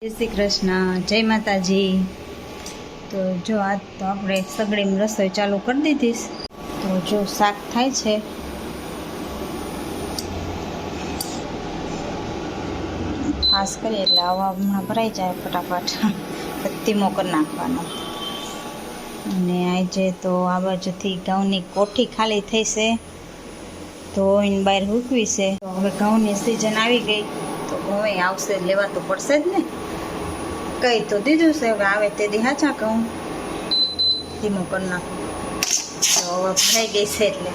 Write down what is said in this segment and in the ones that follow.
જય શ્રી કૃષ્ણ, જય માતાજી। તો જો આજ તો આપણે સગડીમાં રસોઈ ચાલુ કરી દીધી। તો જો શાક થાય છે, ખાસ કરીએ એટલે આવા હમણાં ભરાઈ જાય ફટાફટ, ધીમો કરી નાખવાનો। અને આજે તો આ બાજુથી ઘઉંની કોઠી ખાલી થઈ છે, તો એને બહાર હૂકવી છે। તો હવે ઘઉંની સિઝન આવી ગઈ, તો ઘઉં આવશે, લેવા તો પડશે જ ને। કઈ તો દીધું છે, હવે આવે તે દી હાચા કહું, ધીમો કરી નાખું। તો હવે ભરાઈ ગઈ છે એટલે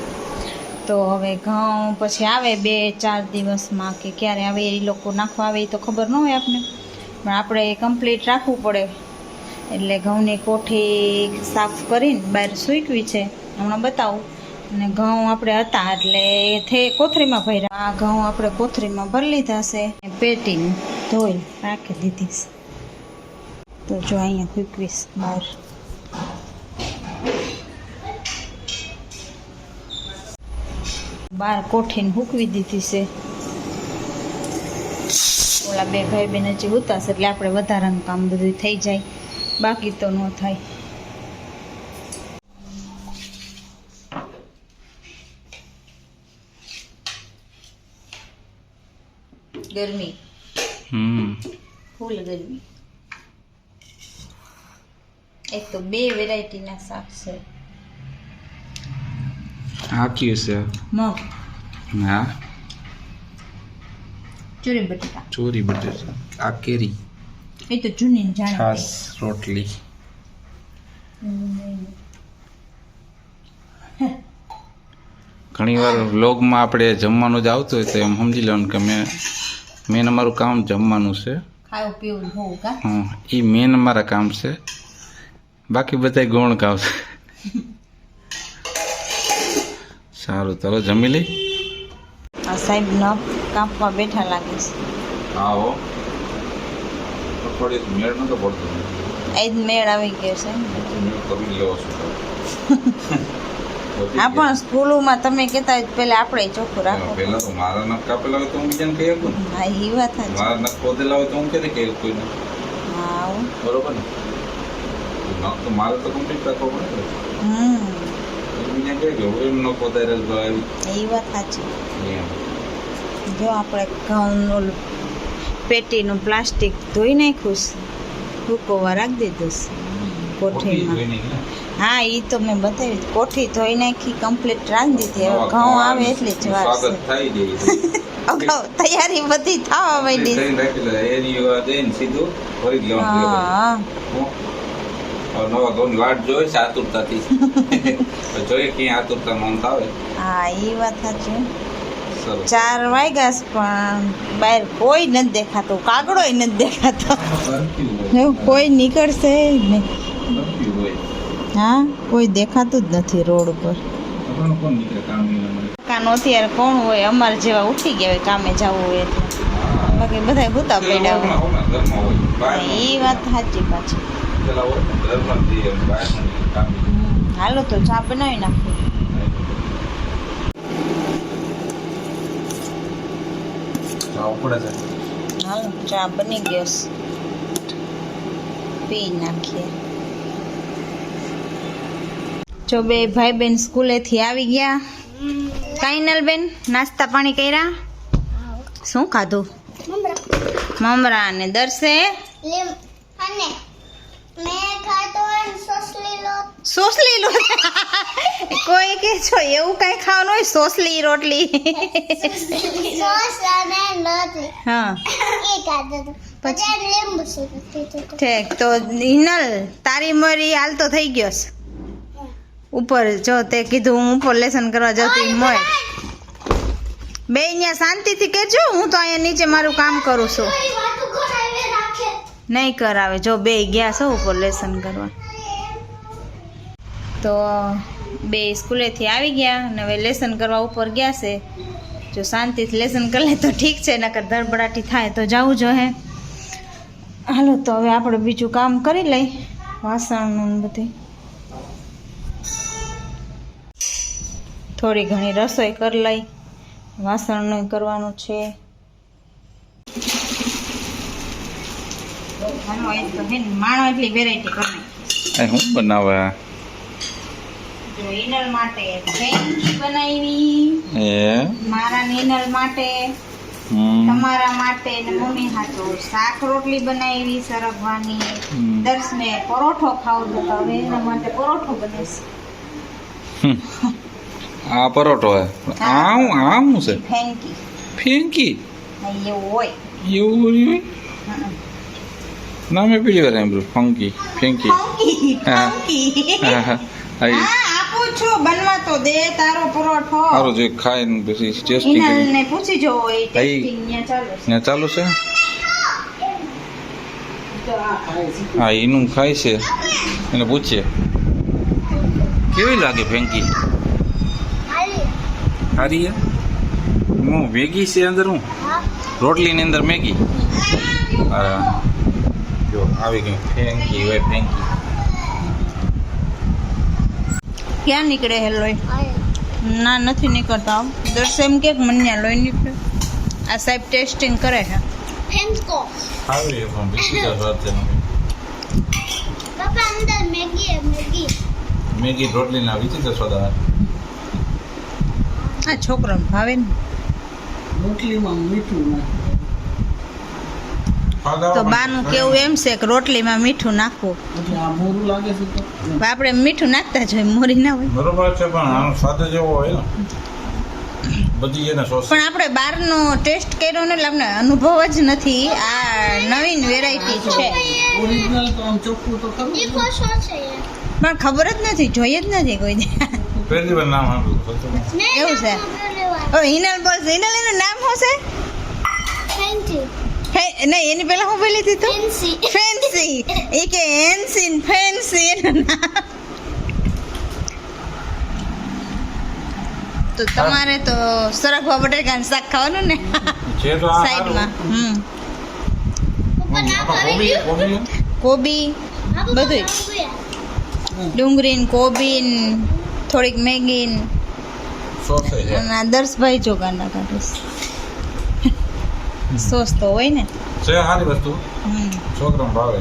તો હવે ઘઉં પછી આવે 2-4 દિવસમાં કે ક્યારે આવે એ લોકો નાખવા આવે એ તો ખબર ન હોય આપને, પણ આપણે કમ્પ્લીટ રાખવું પડે। એટલે ઘઉંની કોઠી સાફ કરીને બહાર સૂકવી છે, હમણાં બતાવું। અને ઘઉં આપણે હતા એટલે કોથળીમાં ભર્યા, આ ઘઉં આપણે કોથળીમાં ભરી લીધા છે, પેટીને ધોઈ રાખી દીધી છે। તો જો અહીંયા સૂકવીશ બહાર, બહાર કોઠીને સૂકવી દીધી છે। ઓલા બે ભાઈ બેન હજી ઉતારશે એટલે આપણે વધારાનું કામ બધું થઈ જાય, બાકી તો ન થાય। ગરમી ફૂલ ગરમી, એક તો 2 વેરાયટીના શાક છે। આ કયું છે? મગ, હા, ચોરી બટાટા, ચોરી બટાટા, આ કેરી, એ તો જૂની જાણે છાસ, રોટલી। ઘણી વાર વ્લોગમાં આપણે જમવાનું જ આવતું હોય તો એમ સમજી લેવાનું કે મેન અમારું કામ જમવાનું છે। ખાવું પીવું હોવું કા, હા, એ મેન અમારા કામ છે, બાકી બધા ગૌણ કામ છે। સારું, ચાલો જમી લઈ। આ સાહેબ ન કાપવા બેઠા લાગે છે। હા હો, થોડી મેળ નતો પડતો, એ જ મેળ આવી ગયો છે। કરી લેવો છું। હા, પણ સ્કૂલોમાં તમે કહેતા હોય પહેલા આપણે ચોખ્ખું રાખો। પહેલા તો મારા નખ કાપેલા હોય તો હું બીજાને કહી શકું ને, હા, એ વાત સાચી। મારા નખ ખોદેલા હોય તો હું ક્યારે કહી કોઈને, હા, બરોબર ને? નખ તો મારે તો કમ્પ્લીટ રાખવો પડે, બીજા કહે કે હું એમ ન ખોદાય ભાઈ, એ વાત સાચી। એમ જો આપણે ઘઉંનું પેટીનું પ્લાસ્ટિક ધોઈ નાખ્યું છે, સૂકવવા રાખી દીધું છે કોઠીમાં। હા, એ તો મેં બતાવી, કોઠી ધોઈ નાખી, કમ્પ્લીટ રાખી દીધી। હવે ઘઉં આવે એટલી જ વાર છે, અગાઉ તૈયારી બધી થવા માંડી છે। હા, નવા ઘઉં વાટ જોઈ છે આતુરતાથી, જોઈએ ક્યાં આતુરતા નોંધ આવે। હા, એ વાત સાચી। સરસ, 4 વાગ્યા છે પણ બહાર કોઈ નથી દેખાતું, કાગડો નથી દેખાતો, કોઈ નીકળશે નહીં। હા, કોઈ દેખાતું જ નથી રોડ ઉપર। કાનો અત્યારે કોણ હોય, અમારે જેવા ઉઠી ગયા હોય કામે જવું હોય એટલે, બાકી બધા ભૂતા પડ્યા હોય। એ વાત સાચી પાછી। હાલો તો ચા બનાવી નાખો। હાલો, ચા બની ગયો છે, પી નાખીએ। જો બે ભાઈ બેન સ્કૂલેથી આવી ગયા। કાઈનલ બેન નાસ્તા પાણી કર્યા? શું ખાધું? મમરા અને દર્શે સોસલી લો, કોઈ કે છો એવું કઈ ખાવાનું હોય? સોસલી રોટલી, હા, ઠીક। તો હિનલ તારી મરી હાલ તો થઈ ગયો છે ઉપર, જો તે કીધું હું ઉપર લેસન કરવા જતી મોય બે અહીંયા શાંતિથી કહેજો, હું તો અહીંયા નીચે મારું કામ કરું છું। નહીં કરાવે, જો બે ગયા છો ઉપર લેસન કરવા। તો બે સ્કૂલેથી આવી ગયા અને હવે લેસન કરવા ઉપર ગયા છે। જો શાંતિથી લેસન કરી લે તો ઠીક છે, નકર ધડબડાટી થાય તો જવું જોઈએ। હાલો, તો હવે આપણે બીજું કામ કરી લઈ, વાસણનું બધું, થોડી ઘણી રસોઈ કરી લઈ, વાસણનું કરવાનું છે। હાલો આજ તો હે ને માણો એટલી વેરાયટી કરી આ શું બનાવે જો ઇનર માટે ફેંકી બનાવી, એ મારા ને ઇનર માટે, તમારા માટે ને મમ્મી હાટુ શાક રોટલી બનાવી સરગવાની. દર્શને પરોઠો ખાવું તો હવે એના માટે પરોઠો બનીશ. આ પરોઠો હે આમ છે ફેંકી ફેંકી એવું હોય. એવું હોય ના મેં પેલી વાર સાંભળ્યું ફંકી ફેંકી ફંકી હા. ફંકી હા હા આપું છું બનવા તો દે તારો પરોઠો. સારું જે ખાય ને પછી ટેસ્ટિંગ ઇનલ કરી ને પૂછી જો એ ટેસ્ટિંગ ન્યા ચાલુ છે. ને ચાલુ છે હા એનું ખાય છે એને પૂછીએ કેવી લાગે ફેંકી સારી હે હું મેગી છે અંદર હું રોટલીની અંદર મેગી હા જો આવી ગયું ફેંકી હોય ફેંકી ક્યાં નીકળે હે લોહી? ના નથી નીકળતા. દર્શ એમ કે મન્યા લોહી નીકળે. આ સાહેબ ટેસ્ટિંગ કરે છે. આવી પણ બીજું સ્વાદ છે પાપા અંદર મેગી है मैगी મેગી રોટલીના વિચિત્ર સ્વાદ આવે આ છોકરાને ભાવે ને તો બાનું કેવું એમ છે કે રોટલીમાં મીઠું નાખવું. આપણે મીઠું નાખતા જ હોય, મોરી ના હોય. બરોબર છે પણ આનો સ્વાદ જ એવો હોય ને બધી એને સોસ પણ આપણે બહારનો ટેસ્ટ કર્યો ને એટલે અમને અનુભવ જ નથી. આ નવીન વેરાયટી છે देखो सॉस है ये પણ ખબર જ નથી, જોઈએ જ નથી કોઈ દી. પહેલી વાર નામ સાંભળ્યું नहीं એવું છે? ઓ હિનલ બોલ, હિનલ એનું નામ શું છે? फैंसी નહીં એની પહેલા હું બોલી હતી તું? Fancy fancy. એ કે એન્સી ફેન્સી એનું નામ. તો તમારે તો સરગવા બટેકાનું શાક ખાવાનું ને છે તો આ સાઈડમાં. पापा ना કોબી કોબી કોબી બધુંય. ડુંગળી ને કોબી ને થોડીક મેગી ને સોસ છે અને આ દર્શભાઈ જોગાના કાઢીશ. સોસ તો હોય ને. છે સારી વસ્તુ છોકરાને ભાવે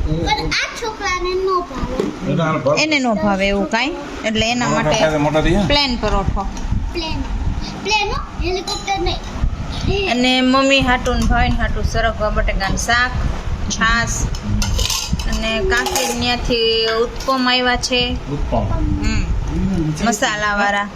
पर आ छोकरा ने नो भावे એટલે આને ભાવે. એને નો ભાવે એવું કાંઈ, એટલે એના મોટા માટે થાય તો મોટા થઈ જાય. પ્લેન પરોઠો. प्लेन प्लेन हो हेलीकॉप्टर नहीं અને મમ્મી હાટું ને ભાઈ હાટું સરગવા બટેકાનું શાક, છાશ અને કાંકરી ત્યાંથી ઉત્પમ આવ્યા છે ઉત્પમ મસાલાવાળા.